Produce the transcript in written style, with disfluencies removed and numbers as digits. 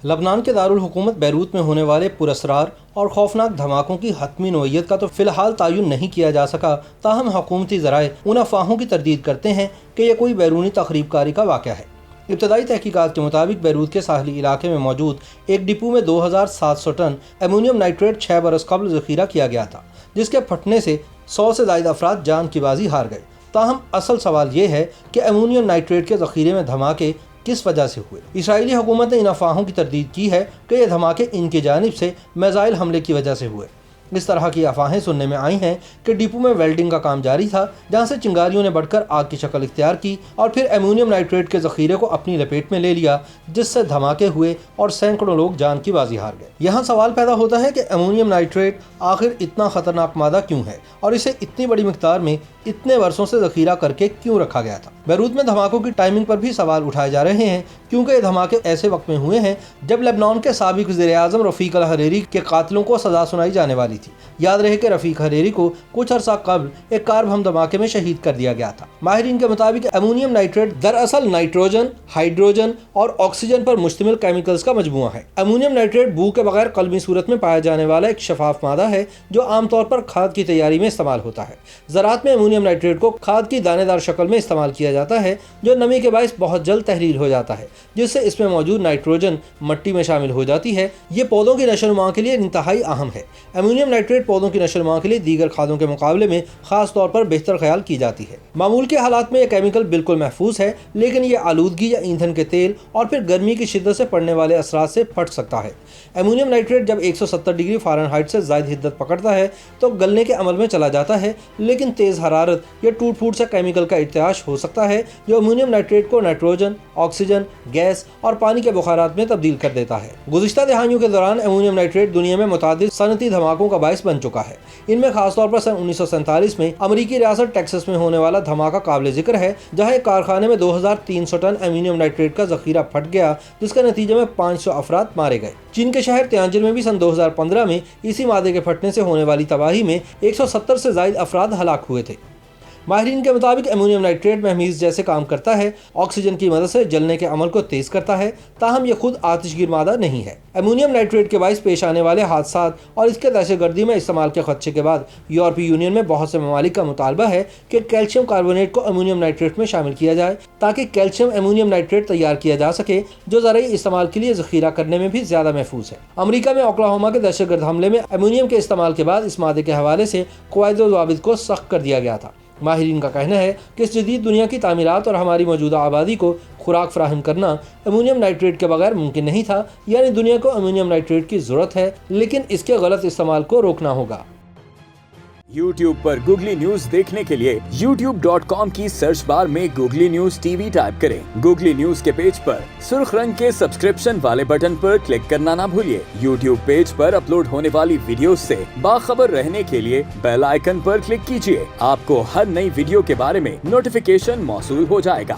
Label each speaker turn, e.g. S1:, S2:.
S1: لبنان کے دارالحکومت بیروت میں ہونے والے پراسرار اور خوفناک دھماکوں کی حتمی نوعیت کا تو فی الحال تعین نہیں کیا جا سکا، تاہم حکومتی ذرائع ان افواہوں کی تردید کرتے ہیں کہ یہ کوئی بیرونی تخریب کاری کا واقعہ ہے۔ ابتدائی تحقیقات کے مطابق بیروت کے ساحلی علاقے میں موجود ایک ڈپو میں 2700 ٹن امونیم نائٹریٹ 6 برس قبل ذخیرہ کیا گیا تھا، جس کے پھٹنے سے 100 سے زائد افراد جان کی بازی ہار گئے۔ تاہم اصل سوال یہ ہے کہ امونیم نائٹریٹ کے ذخیرے میں دھماکے کس وجہ سے ہوئے۔ اسرائیلی حکومت نے ان افواہوں کی تردید کی ہے کہ یہ دھماکے ان کی جانب سے میزائل حملے کی وجہ سے ہوئے۔ اس طرح کی افواہیں سننے میں آئی ہیں کہ ڈپو میں ویلڈنگ کا کام جاری تھا، جہاں سے چنگاریوں نے بڑھ کر آگ کی شکل اختیار کی اور پھر امونیم نائٹریٹ کے ذخیرے کو اپنی لپیٹ میں لے لیا، جس سے دھماکے ہوئے اور سینکڑوں لوگ جان کی بازی ہار گئے۔ یہاں سوال پیدا ہوتا ہے کہ امونیم نائٹریٹ آخر اتنا خطرناک مادہ کیوں ہے اور اسے اتنی بڑی مقدار میں اتنے برسوں سے ذخیرہ کر کے کیوں رکھا گیا تھا۔ بیروت میں دھماکوں کی ٹائمنگ پر بھی سوال اٹھائے جا رہے ہیں، کیونکہ یہ دھماکے ایسے وقت میں ہوئے ہیں جب لبنان کے سابق وزیر اعظم رفیق الحریری کے قاتلوں کو سزا سنائی جانے والی تھی۔ یاد رہے کہ رفیق حریری کو کچھ عرصہ قبل ایک کار بم دھماکے میں شہید کر دیا گیا تھا۔ ماہرین کے مطابق امونیم نائٹریٹ دراصل نائٹروجن، ہائیڈروجن اور آکسیجن پر مشتمل کیمیکلز کا مجموعہ ہے۔ امونیم نائٹریٹ بو کے بغیر قلمی صورت میں پایا جانے والا ایک شفاف مادہ ہے جو عام طور پر کھاد کی تیاری میں استعمال ہوتا ہے۔ زراعت میں امونیم نائٹریٹ کو کھاد کی دانے دار شکل میں استعمال کیا جاتا ہے، جو نمی کے باعث بہت جلد تحلیل ہو جاتا ہے، جس سے اس میں موجود نائٹروجن مٹی میں شامل ہو جاتی ہے۔ یہ پودوں کی نشو و نما کے لیے انتہائی اہم ہے۔ امونیم نائٹریٹ پودوں کی نشو و نما کے لیے دیگر کھادوں کے مقابلے میں خاص طور پر بہتر خیال کی جاتی ہے۔ معمول کے حالات میں یہ کیمیکل بالکل محفوظ ہے، لیکن یہ آلودگی یا ایندھن کے تیل اور پھر گرمی کی شدت سے پڑنے والے اثرات سے پھٹ سکتا ہے۔ امونیم نائٹریٹ جب 170 ڈگری فارنہائٹ سے زائد حدت پکڑتا ہے تو گلنے کے عمل میں چلا جاتا ہے، لیکن تیز حرارت یا ٹوٹ پھوٹ سے کیمیکل کا ارتعاش ہو سکتا ہے جو امونیم نائٹریٹ کو نائٹروجن، آکسیجن، گیس اور پانی کے بخارات میں تبدیل کر دیتا ہے۔ گزشتہ دہائیوں کے دوران امونیم نائٹریٹ دنیا میں متعدد صنعتی دھماکوں کا باعث بن چکا ہے۔ ان میں خاص طور پر سن 1947 میں امریکی ریاست ٹیکساس میں ہونے والا دھماکہ قابل ذکر ہے، جہاں ایک کارخانے میں 2300 ٹن امونیم نائٹریٹ کا ذخیرہ پھٹ گیا، جس کے نتیجے میں 500 افراد مارے گئے۔ چین کے شہر تیانجن میں بھی سن 2015 میں اسی مادے کے پھٹنے سے ہونے والی تباہی میں 170 سے زائد افراد ہلاک ہوئے تھے۔ ماہرین کے مطابق امونیم نائٹریٹ مہمیز جیسے کام کرتا ہے، آکسیجن کی مدد سے جلنے کے عمل کو تیز کرتا ہے، تاہم یہ خود آتش گیر مادہ نہیں ہے۔ امونیم نائٹریٹ کے باعث پیش آنے والے حادثات اور اس کے دہشت گردی میں استعمال کے خدشے کے بعد یورپی یونین میں بہت سے ممالک کا مطالبہ ہے کہ کیلشیم کاربونیٹ کو امونیم نائٹریٹ میں شامل کیا جائے، تاکہ کیلشیم امونیم نائٹریٹ تیار کیا جا سکے جو زرعی استعمال کے لیے ذخیرہ کرنے میں بھی زیادہ محفوظ ہے۔ امریکہ میں اوکلاہوما کے دہشت گرد حملے میں امونیم کے استعمال کے بعد اس مادے کے حوالے سے قواعد و ضوابط کو سخت کر دیا گیا تھا۔ ماہرین کا کہنا ہے کہ اس جدید دنیا کی تعمیرات اور ہماری موجودہ آبادی کو خوراک فراہم کرنا امونیم نائٹریٹ کے بغیر ممکن نہیں تھا، یعنی دنیا کو امونیم نائٹریٹ کی ضرورت ہے، لیکن اس کے غلط استعمال کو روکنا ہوگا۔
S2: YouTube پر گوگلی نیوز دیکھنے کے لیے youtube.com کی سرچ بار میں googly news T V type کریں۔ گوگلی نیوز کے پیج پر سرخ رنگ کے سبسکرپشن والے بٹن پر کلک کرنا نہ بھولیے۔ YouTube پیج پر اپلوڈ ہونے والی ویڈیوز سے باخبر رہنے کے لیے بیل آئیکن پر کلک کیجیے۔ آپ کو ہر نئی ویڈیو کے بارے میں نوٹیفیکیشن موصول ہو جائے گا۔